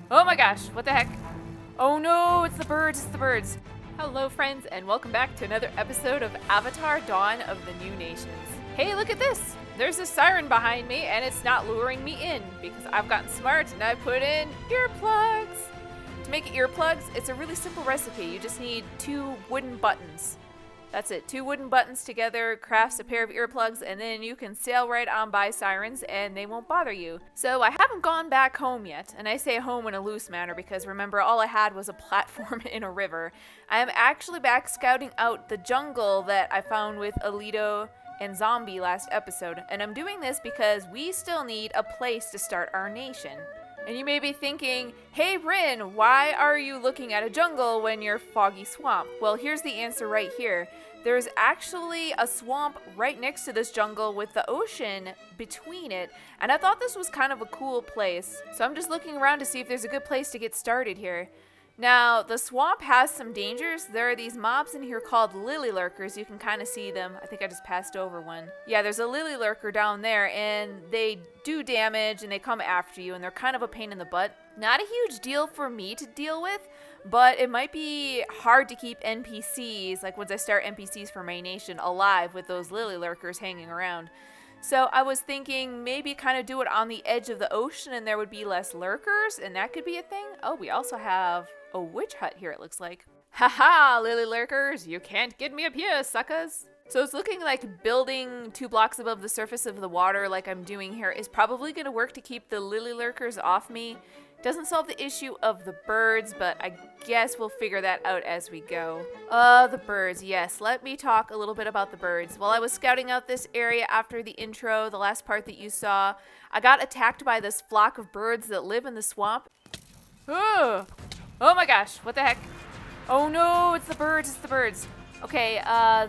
Oh my gosh, what the heck? Oh no, it's the birds, it's the birds. Hello friends, and welcome back to another episode of Avatar: Dawn of the New Nations. Hey, look at this! There's a siren behind me, and it's not luring me in, because I've gotten smart and I put in earplugs. To make earplugs, it's a really simple recipe. You just need 2 wooden buttons. That's it, 2 wooden buttons together crafts a pair of earplugs, and then you can sail right on by sirens and they won't bother you. So I haven't gone back home yet, and I say home in a loose manner because remember, all I had was a platform in a river. I am actually back scouting out the jungle that I found with Alito and Zombie last episode, and I'm doing this because we still need a place to start our nation. And you may be thinking, hey Bryn, why are you looking at a jungle when you're Foggy Swamp? Well, here's the answer right here. There's actually a swamp right next to this jungle with the ocean between it, and I thought this was kind of a cool place. So I'm just looking around to see if there's a good place to get started here. Now, the swamp has some dangers. There are these mobs in here called lily lurkers. You can kind of see them. I think I just passed over one. Yeah, there's a lily lurker down there, and they do damage, and they come after you, and they're kind of a pain in the butt. Not a huge deal for me to deal with, but it might be hard to keep NPCs, like once I start NPCs for my nation, alive with those lily lurkers hanging around. So I was thinking maybe kind of do it on the edge of the ocean and there would be less lurkers, and that could be a thing. Oh, we also have a witch hut here, it looks like. Haha, lily lurkers, you can't get me up here, suckers. So it's looking like building 2 blocks above the surface of the water like I'm doing here is probably going to work to keep the lily lurkers off me. Doesn't solve the issue of the birds, but I guess we'll figure that out as we go. The birds, yes. Let me talk a little bit about the birds. While I was scouting out this area after the intro, the last part that you saw, I got attacked by this flock of birds that live in the swamp. Oh my gosh, what the heck? Oh no, it's the birds, it's the birds. Okay,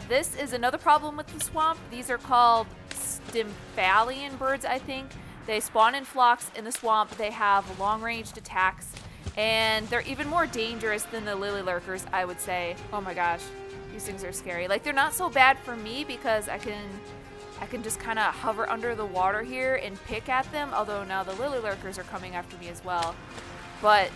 this is another problem with the swamp. These are called Stymphalian birds, I think. They spawn in flocks in the swamp. They have long-ranged attacks, and they're even more dangerous than the lily lurkers, I would say. Oh my gosh, these things are scary. Like, they're not so bad for me because I can just kind of hover under the water here and pick at them, although now the lily lurkers are coming after me as well. But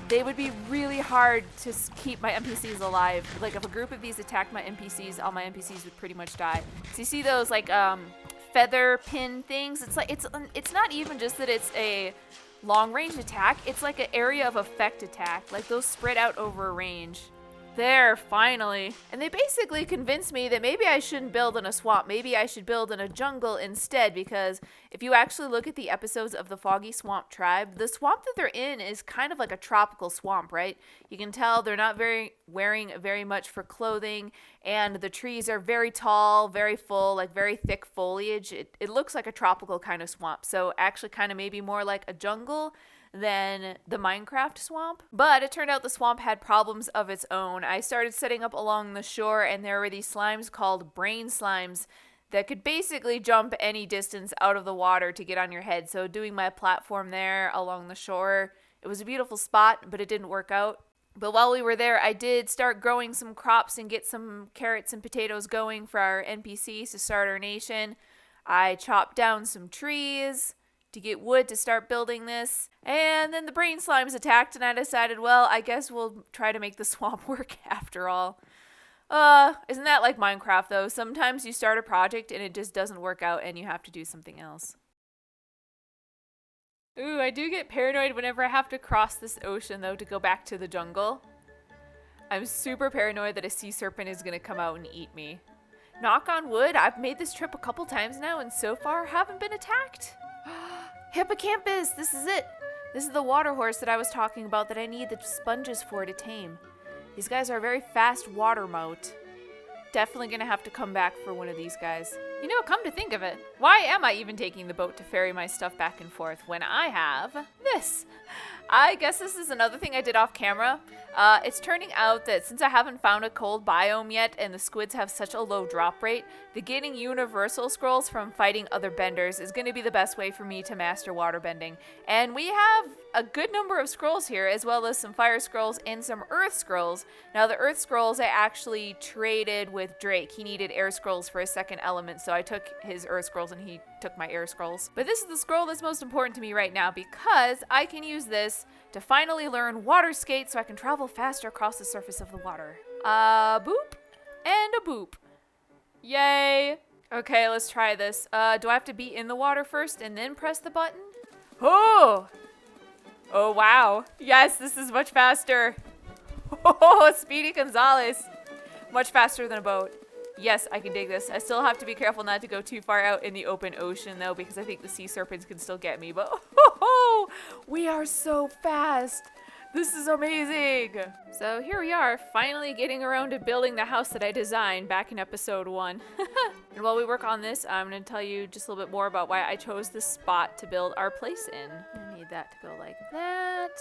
they would be really hard to keep my NPCs alive. Like, if a group of these attacked my NPCs, all my NPCs would pretty much die. So you see those, like, feather pin things? It's like, it's not even just that it's a long range attack, it's like an area of effect attack. Like, those spread out over a range. There, finally. And they basically convinced me that maybe I shouldn't build in a swamp. Maybe I should build in a jungle instead, because if you actually look at the episodes of the Foggy Swamp tribe, the swamp that they're in is kind of like a tropical swamp, right? You can tell they're not wearing very much for clothing, and the trees are very tall, very full, like very thick foliage. It looks like a tropical kind of swamp, so actually kind of maybe more like a jungle than the Minecraft swamp. But it turned out the swamp had problems of its own. I started setting up along the shore, and there were these slimes called brain slimes that could basically jump any distance out of the water to get on your head. So doing my platform there along the shore, it was a beautiful spot, but it didn't work out. But while we were there, I did start growing some crops and get some carrots and potatoes going for our NPCs to start our nation. I chopped down some trees to get wood to start building this. And then the brain slimes attacked, and I decided, well, I guess we'll try to make the swamp work after all. Isn't that like Minecraft, though? Sometimes you start a project and it just doesn't work out and you have to do something else. Ooh, I do get paranoid whenever I have to cross this ocean, though, to go back to the jungle. I'm super paranoid that a sea serpent is going to come out and eat me. Knock on wood, I've made this trip a couple times now and so far haven't been attacked. Hippocampus, this is it. This is the water horse that I was talking about that I need the sponges for to tame. These guys are a very fast water moat. Definitely gonna have to come back for one of these guys. You know, come to think of it, why am I even taking the boat to ferry my stuff back and forth when I have this? I guess this is another thing I did off camera. It's turning out that since I haven't found a cold biome yet and the squids have such a low drop rate, the getting universal scrolls from fighting other benders is going to be the best way for me to master waterbending. And we have a good number of scrolls here, as well as some fire scrolls and some earth scrolls. Now the earth scrolls I actually traded with Drake. He needed air scrolls for his second element, so I took his earth scrolls and he took my air scrolls. But this is the scroll that's most important to me right now because I can use this to finally learn water skate so I can travel faster across the surface of the water. A boop and a boop. Yay. Okay, let's try this. Do I have to be in the water first and then press the button? Oh! Oh, wow. Yes, this is much faster. Oh, Speedy Gonzalez. Much faster than a boat. Yes, I can dig this. I still have to be careful not to go too far out in the open ocean, though, because I think the sea serpents can still get me. But we are so fast. This is amazing. So here we are, finally getting around to building the house that I designed back in episode 1. And while we work on this, I'm going to tell you just a little bit more about why I chose this spot to build our place in. I need that to go like that.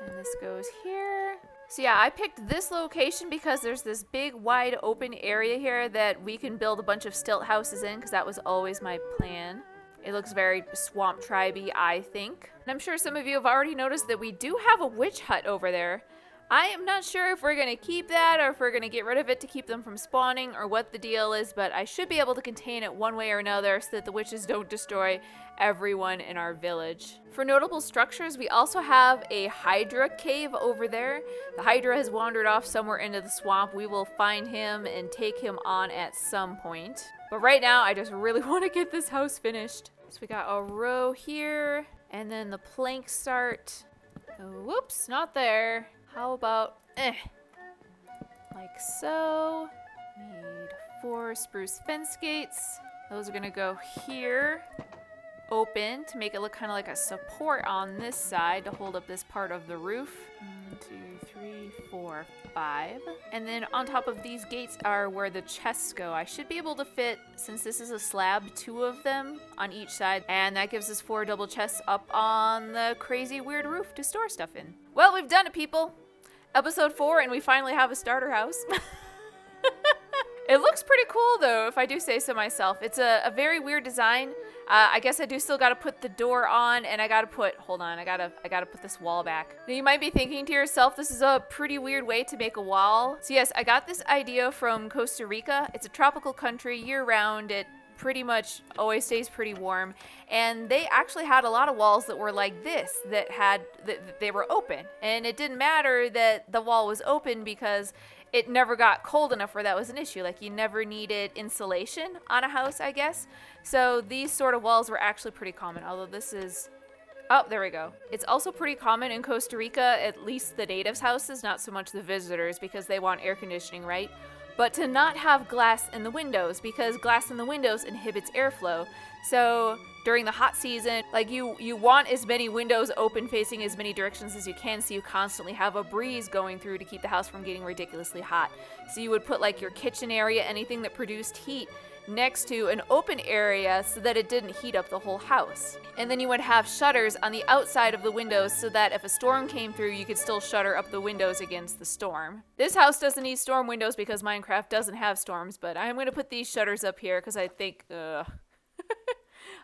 And this goes here. So yeah, I picked this location because there's this big wide open area here that we can build a bunch of stilt houses in because that was always my plan. It looks very swamp tribe-y, I think. And I'm sure some of you have already noticed that we do have a witch hut over there. I am not sure if we're going to keep that or if we're going to get rid of it to keep them from spawning or what the deal is, but I should be able to contain it one way or another so that the witches don't destroy everyone in our village. For notable structures, we also have a Hydra cave over there. The Hydra has wandered off somewhere into the swamp. We will find him and take him on at some point. But right now, I just really want to get this house finished. So we got a row here, and then the planks start. Oh, whoops, not there. How about, like so. Need 4 spruce fence gates. Those are gonna go here. Open to make it look kind of like a support on this side to hold up this part of the roof. 1, 2, 3, 4, 5. And then on top of these gates are where the chests go. I should be able to fit, since this is a slab, 2 of them on each side. And that gives us 4 double chests up on the crazy weird roof to store stuff in. Well, we've done it, people. Episode 4, and we finally have a starter house. It looks pretty cool, though, if I do say so myself. It's a very weird design. I guess I do still gotta put the door on, and I gotta put, hold on, I gotta put this wall back. Now, you might be thinking to yourself, this is a pretty weird way to make a wall. So yes, I got this idea from Costa Rica. It's a tropical country year-round. It pretty much always stays pretty warm, and they actually had a lot of walls that were like this, that they were open, and it didn't matter that the wall was open because it never got cold enough where that was an issue. Like, you never needed insulation on a house, I guess. So these sort of walls were actually pretty common, although this is, oh, there we go. It's also pretty common in Costa Rica, at least the natives' houses, not so much the visitors, because they want air conditioning, right? But to not have glass in the windows, because glass in the windows inhibits airflow. So during the hot season, like you want as many windows open facing as many directions as you can, so you constantly have a breeze going through to keep the house from getting ridiculously hot. So you would put like your kitchen area, anything that produced heat, next to an open area so that it didn't heat up the whole house. And then you would have shutters on the outside of the windows so that if a storm came through, you could still shutter up the windows against the storm. This house doesn't need storm windows because Minecraft doesn't have storms, but I'm going to put these shutters up here because I think,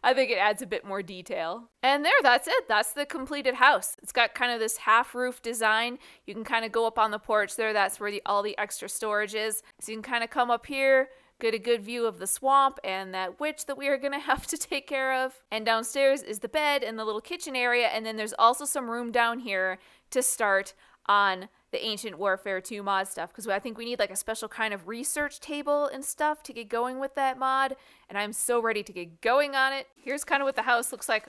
I think it adds a bit more detail. And there, that's it. That's the completed house. It's got kind of this half roof design. You can kind of go up on the porch there. That's where all the extra storage is. So you can kind of come up here, get a good view of the swamp and that witch that we are going to have to take care of. And downstairs is the bed and the little kitchen area. And then there's also some room down here to start on the Ancient Warfare 2 mod stuff, because I think we need like a special kind of research table and stuff to get going with that mod, and I'm so ready to get going on it. Here's kind of what the house looks like.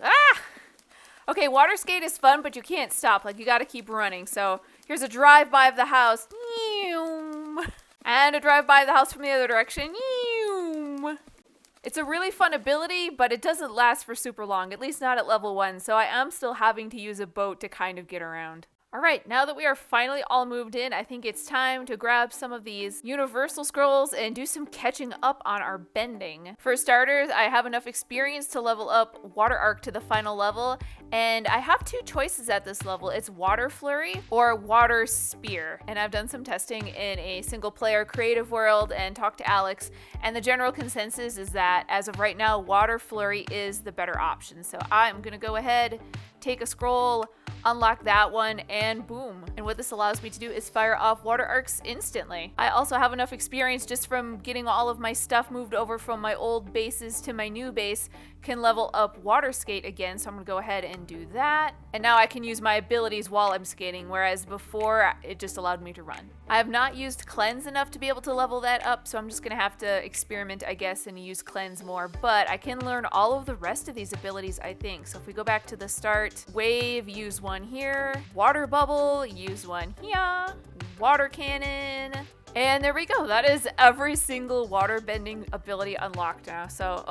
Okay, water skate is fun, but you can't stop. Like, you got to keep running. So here's a drive-by of the house. And a drive-by of the house from the other direction. It's a really fun ability, but it doesn't last for super long, at least not at level 1, so I am still having to use a boat to kind of get around. Alright, now that we are finally all moved in, I think it's time to grab some of these universal scrolls and do some catching up on our bending. For starters, I have enough experience to level up Water Arc to the final level, and I have 2 choices at this level. It's Water Flurry or Water Spear, and I've done some testing in a single player creative world and talked to Alex, and the general consensus is that as of right now, Water Flurry is the better option. So I'm gonna go ahead, take a scroll Unlock that one and boom. And what this allows me to do is fire off water arcs instantly. I also have enough experience just from getting all of my stuff moved over from my old bases to my new base, can level up water skate again. So I'm gonna go ahead and do that. And now I can use my abilities while I'm skating, whereas before it just allowed me to run. I have not used cleanse enough to be able to level that up, so I'm just gonna have to experiment, I guess, and use cleanse more, but I can learn all of the rest of these abilities, I think. So if we go back to the start, wave, use one here, water bubble, use one here, water cannon, and there we go. That is every single water bending ability unlocked now. So,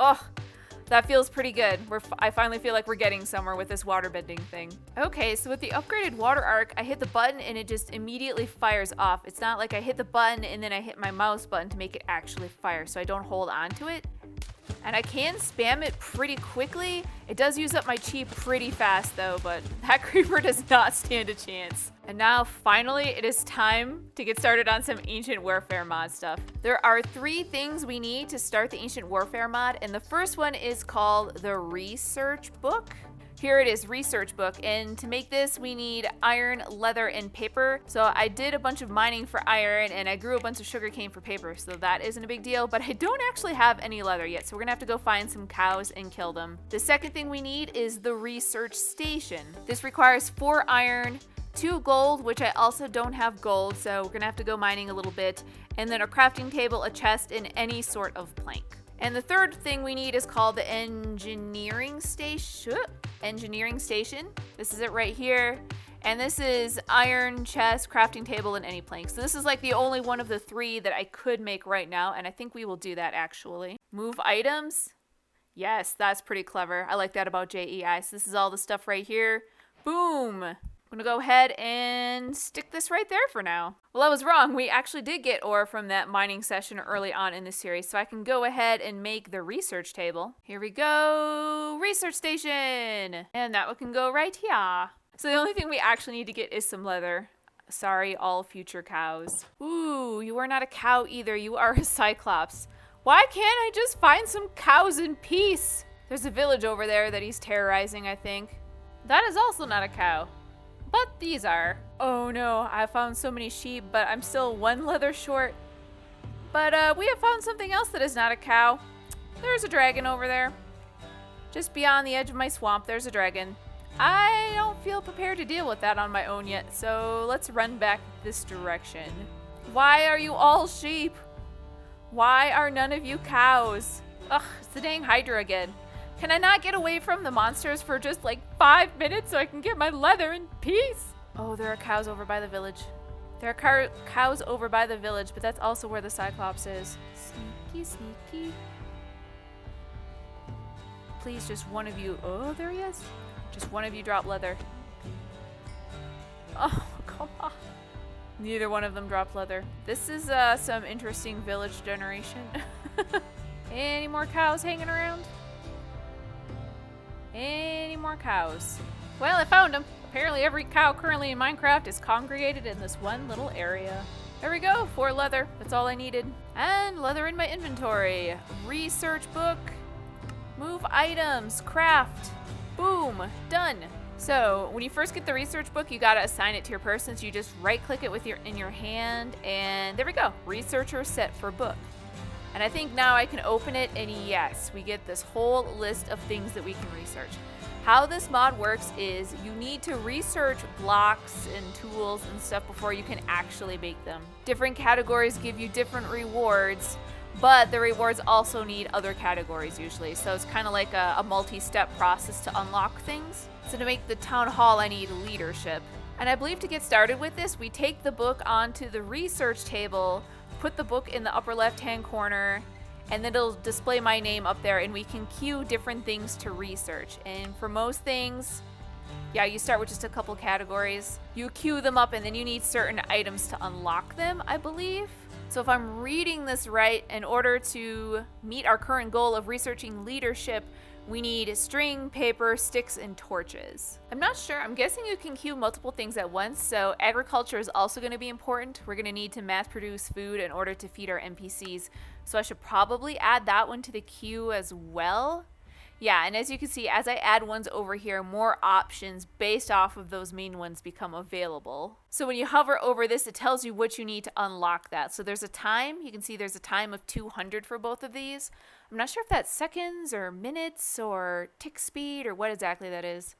that feels pretty good. I finally feel like we're getting somewhere with this water bending thing. Okay, so with the upgraded water arc, I hit the button and it just immediately fires off. It's not like I hit the button and then I hit my mouse button to make it actually fire, so I don't hold on to it. And I can spam it pretty quickly. It does use up my chi pretty fast though, but that creeper does not stand a chance. And now finally it is time to get started on some Ancient Warfare mod stuff. There are 3 things we need to start the Ancient Warfare mod, and the first one is called the Research Book. Here it is, Research Book, and to make this we need iron, leather, and paper. So I did a bunch of mining for iron and I grew a bunch of sugarcane for paper, so that isn't a big deal, but I don't actually have any leather yet, so we're gonna have to go find some cows and kill them. The second thing we need is the Research Station. This requires 4 iron, 2 gold, which I also don't have gold, so we're gonna have to go mining a little bit, and then a crafting table, a chest, and any sort of plank. And the third thing we need is called the Engineering Station. This is it right here. And this is iron, chest, crafting table, and any plank. So this is like the only one of the 3 that I could make right now, and I think we will do that actually. Move items. Yes, that's pretty clever. I like that about JEI. So this is all the stuff right here. Boom. I'm gonna go ahead and stick this right there for now. Well, I was wrong. We actually did get ore from that mining session early on in the series, so I can go ahead and make the research table. Here we go, research station! And that one can go right here. So the only thing we actually need to get is some leather. Sorry, all future cows. Ooh, you are not a cow either. You are a cyclops. Why can't I just find some cows in peace? There's a village over there that he's terrorizing, I think. That is also not a cow. But these are. Oh no, I found so many sheep, but I'm still 1 leather short. But we have found something else that is not a cow. There's a dragon over there. Just beyond the edge of my swamp, there's a dragon. I don't feel prepared to deal with that on my own yet, so let's run back this direction. Why are you all sheep? Why are none of you cows? Ugh, it's the dang Hydra again. Can I not get away from the monsters for just like 5 minutes so I can get my leather in peace? Oh, there are cows over by the village. There are cows over by the village, but that's also where the Cyclops is. Sneaky, sneaky. Please, just one of you. Oh, there he is. Just one of you drop leather. Oh, come on. Neither one of them dropped leather. This is some interesting village generation. Any more cows hanging around? Any more cows? Well, I found them. Apparently every cow currently in Minecraft is congregated in this one little area. There we go, 4 leather. That's all I needed. And leather in my inventory. Research book. Move items. Craft. Boom. Done. So when you first get the research book, you gotta assign it to your person. So you just right click it with in your hand, and there we go. Researcher set for book. And I think now I can open it, and yes, we get this whole list of things that we can research. How this mod works is you need to research blocks and tools and stuff before you can actually make them. Different categories give you different rewards, but the rewards also need other categories usually. So it's kind of like a multi-step process to unlock things. So to make the town hall, I need leadership. And I believe to get started with this, we take the book onto the research table, put the book in the upper left-hand corner, and then it'll display my name up there, and we can queue different things to research. And for most things, yeah, you start with just a couple categories. You queue them up, and then you need certain items to unlock them, I believe. So if I'm reading this right, in order to meet our current goal of researching leadership, we need string, paper, sticks, and torches. I'm not sure. I'm guessing you can queue multiple things at once, so agriculture is also going to be important. We're going to need to mass produce food in order to feed our NPCs, so I should probably add that one to the queue as well. Yeah, and as you can see, as I add ones over here, more options based off of those main ones become available. So when you hover over this, it tells you what you need to unlock that. So there's a time. You can see there's a time of 200 for both of these. I'm not sure if that's seconds or minutes or tick speed or what exactly that is.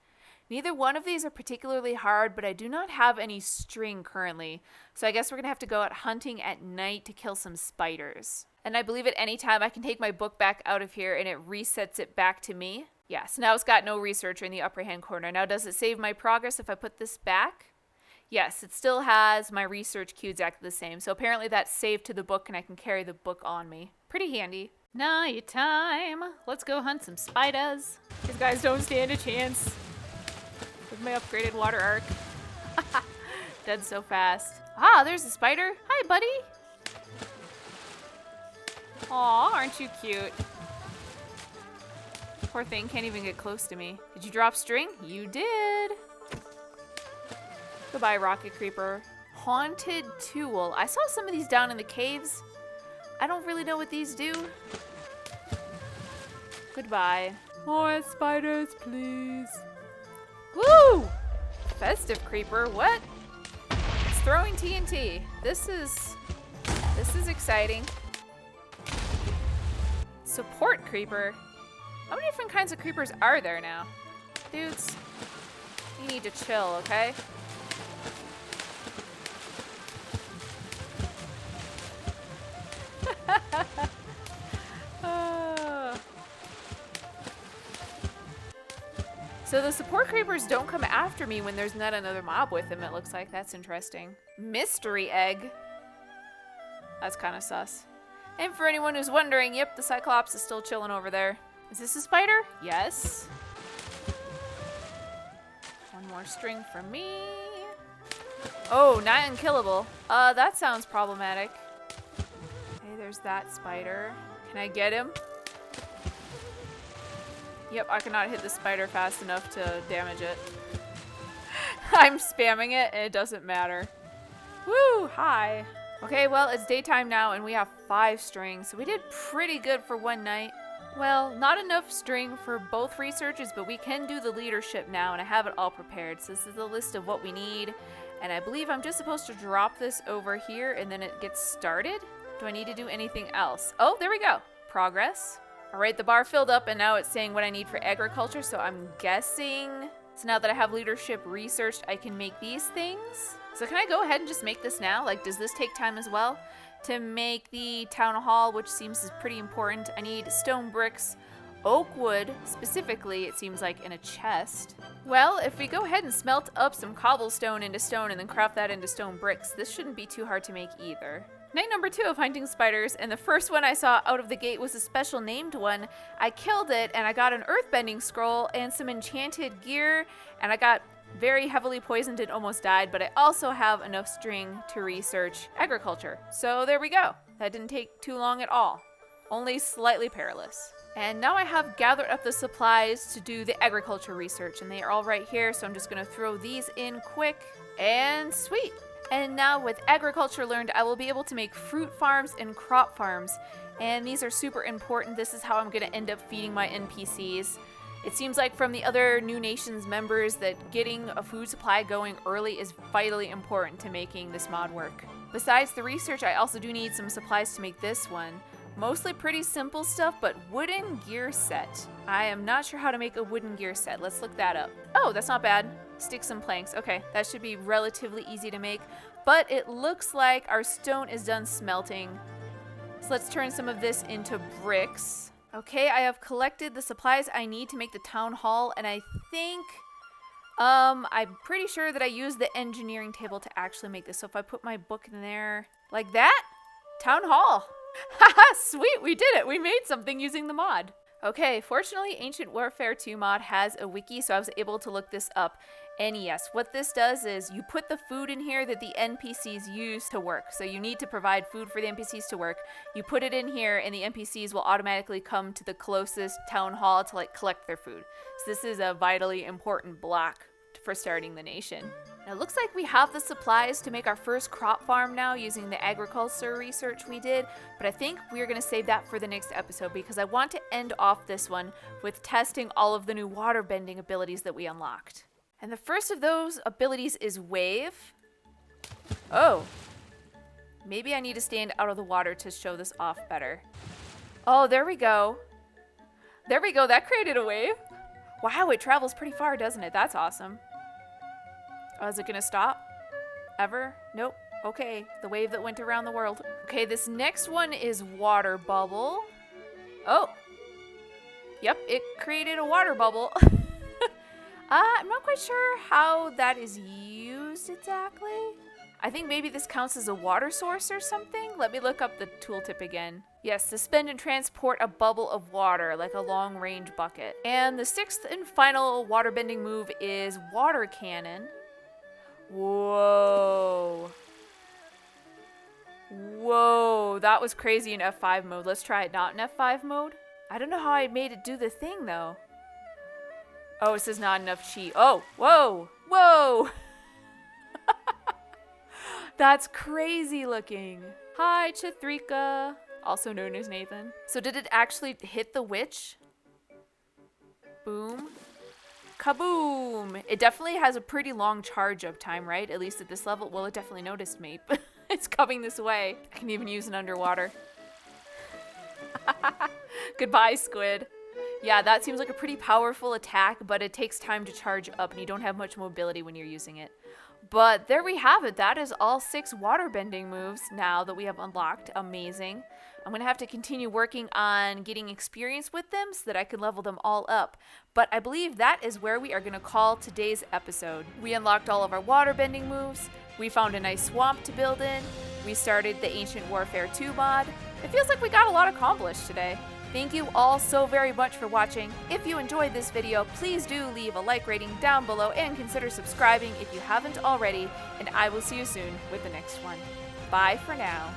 Neither one of these are particularly hard, but I do not have any string currently. So I guess we're going to have to go out hunting at night to kill some spiders. And I believe at any time I can take my book back out of here and it resets it back to me. Yes, now it's got no researcher in the upper hand corner. Now does it save my progress if I put this back? Yes, it still has my research queue exactly the same. So apparently that's saved to the book and I can carry the book on me. Pretty handy. Night time. Let's go hunt some spiders. These guys don't stand a chance. With my upgraded water arc. Dead so fast. Ah, there's a spider. Hi, buddy. Aw, aren't you cute? Poor thing can't even get close to me. Did you drop string? You did. Goodbye, rocket creeper. Haunted tool. I saw some of these down in the caves. I don't really know what these do. Goodbye. More spiders, please. Woo! Festive creeper. What? It's throwing TNT. This is exciting. Support creeper. How many different kinds of creepers are there now? Dudes, you need to chill, okay? So the support creepers don't come after me when there's not another mob with them, it looks like. That's interesting. Mystery egg. That's kind of sus. And for anyone who's wondering, yep, the Cyclops is still chilling over there. Is this a spider? Yes. One more string for me. Oh, not unkillable. That sounds problematic. Okay, there's that spider. Can I get him? Yep, I cannot hit the spider fast enough to damage it. I'm spamming it and it doesn't matter. Woo, hi. Okay, well, it's daytime now and we have 5 strings, so we did pretty good for one night. Well, not enough string for both researchers, but we can do the leadership now and I have it all prepared. So this is the list of what we need. And I believe I'm just supposed to drop this over here and then it gets started. Do I need to do anything else? Oh, there we go. Progress. All right, the bar filled up and now it's saying what I need for agriculture. So I'm guessing, so now that I have leadership researched, I can make these things. So can I go ahead and just make this now? Like, does this take time as well? To make the town hall, which seems is pretty important, I need stone bricks, oak wood, specifically, it seems like in a chest. Well, if we go ahead and smelt up some cobblestone into stone and then craft that into stone bricks, this shouldn't be too hard to make either. Night number 2 of hunting spiders, and the first one I saw out of the gate was a special named one. I killed it, and I got an earthbending scroll and some enchanted gear, and I got very heavily poisoned and almost died, but I also have enough string to research agriculture. So there we go. That didn't take too long at all. Only slightly perilous. And now I have gathered up the supplies to do the agriculture research, and they are all right here, so I'm just gonna throw these in quick, and sweet. And now with agriculture learned, I will be able to make fruit farms and crop farms. And these are super important. This is how I'm gonna end up feeding my NPCs. It seems like from the other New Nations members that getting a food supply going early is vitally important to making this mod work. Besides the research, I also do need some supplies to make this one. Mostly pretty simple stuff, but wooden gear set. I am not sure how to make a wooden gear set. Let's look that up. Oh, that's not bad. Stick some planks. Okay, that should be relatively easy to make, but it looks like our stone is done smelting. So let's turn some of this into bricks. Okay, I have collected the supplies I need to make the town hall, and I think, I'm pretty sure that I used the engineering table to actually make this. So if I put my book in there like that, town hall. Haha, sweet, we did it. We made something using the mod. Okay, fortunately, Ancient Warfare 2 mod has a wiki, so I was able to look this up. And yes, what this does is you put the food in here that the NPCs use to work. So you need to provide food for the NPCs to work. You put it in here and the NPCs will automatically come to the closest town hall to like collect their food. So this is a vitally important block for starting the nation. Now, it looks like we have the supplies to make our first crop farm now using the agriculture research we did, but I think we're going to save that for the next episode because I want to end off this one with testing all of the new waterbending abilities that we unlocked. And the first of those abilities is Wave. Oh, maybe I need to stand out of the water to show this off better. Oh, there we go. There we go. That created a wave. Wow, it travels pretty far, doesn't it? That's awesome. Oh, is it going to stop? Ever? Nope. Okay, the wave that went around the world. Okay, this next one is Water Bubble. Oh. Yep, it created a water bubble. I'm not quite sure how that is used exactly. I think maybe this counts as a water source or something. Let me look up the tooltip again. Yes, suspend and transport a bubble of water, like a long-range bucket. And the sixth and final waterbending move is Water Cannon. Whoa. Whoa, that was crazy in F5 mode. Let's try it not in F5 mode. I don't know how I made it do the thing, though. Oh, it says not enough chi. Oh, whoa, whoa. That's crazy looking. Hi, Chithrika, also known as Nathan. So did it actually hit the witch? Boom. Kaboom. It definitely has a pretty long charge up time, right? At least at this level. Well, it definitely noticed me. It's coming this way. I can even use it underwater. Goodbye, squid. Yeah, that seems like a pretty powerful attack, but it takes time to charge up and you don't have much mobility when you're using it. But there we have it. That is all 6 waterbending moves now that we have unlocked. Amazing. I'm going to have to continue working on getting experience with them so that I can level them all up. But I believe that is where we are going to call today's episode. We unlocked all of our waterbending moves. We found a nice swamp to build in. We started the Ancient Warfare 2 mod. It feels like we got a lot accomplished today. Thank you all so very much for watching. If you enjoyed this video, please do leave a like rating down below and consider subscribing if you haven't already, and I will see you soon with the next one. Bye for now.